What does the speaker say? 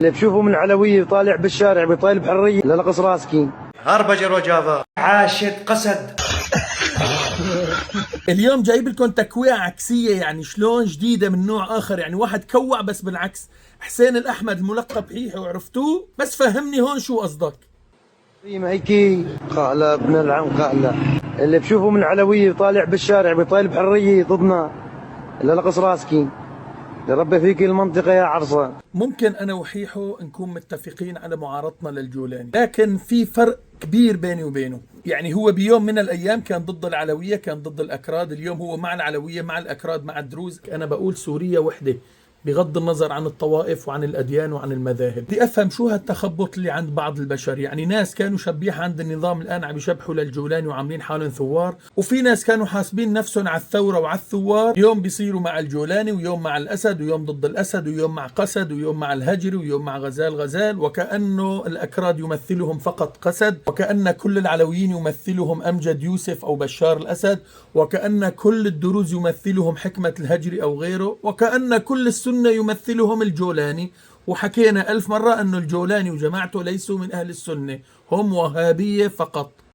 اللي بشوفه من العلوية طالع بالشارع بيطالب بحرية لا نقص راسكي. هربجر وجافا عاشت قسد. اليوم جايب لكم تكويعة عكسية، يعني شلون جديدة من نوع آخر، يعني واحد كوع بس بالعكس. حسين الأحمد الملقب حيحة وعرفتوه، بس فهمني هون شو قصدك. ما هيك قال ابن العم قال اللي بشوفه من العلوية طالع بالشارع بيطالب بحرية ضدنا لا نقص راسكي. ربي فيك المنطقة يا عرصة. ممكن أنا وحيحو نكون متفقين على معارضتنا للجولاني، لكن في فرق كبير بيني وبينه. يعني هو بيوم من الأيام كان ضد العلوية، كان ضد الأكراد. اليوم هو مع العلوية، مع الأكراد، مع الدروز. أنا بقول سوريا وحدة بغض النظر عن الطوائف وعن الأديان وعن المذاهب. بدي أفهم شو هالتخبط اللي عند بعض البشر. يعني ناس كانوا شبيحة عند النظام الآن عم يشبحوا للجولاني وعاملين حالهم ثوار، وفي ناس كانوا حاسبين نفسهم على الثورة وعلى الثوار، يوم بيصيروا مع الجولاني ويوم مع الأسد ويوم ضد الأسد ويوم مع قسد ويوم مع الهجري ويوم مع غزال، وكأنه الأكراد يمثلهم فقط قسد، وكأن كل العلويين يمثلهم أمجد يوسف أو بشار الأسد، وكأن كل الدروز يمثلهم حكمة الهجري أو غيره، وكأن كل السنة يمثلهم الجولاني. وحكينا 1000 مرة أنه الجولاني وجماعته ليسوا من أهل السنة، هم وهابية فقط.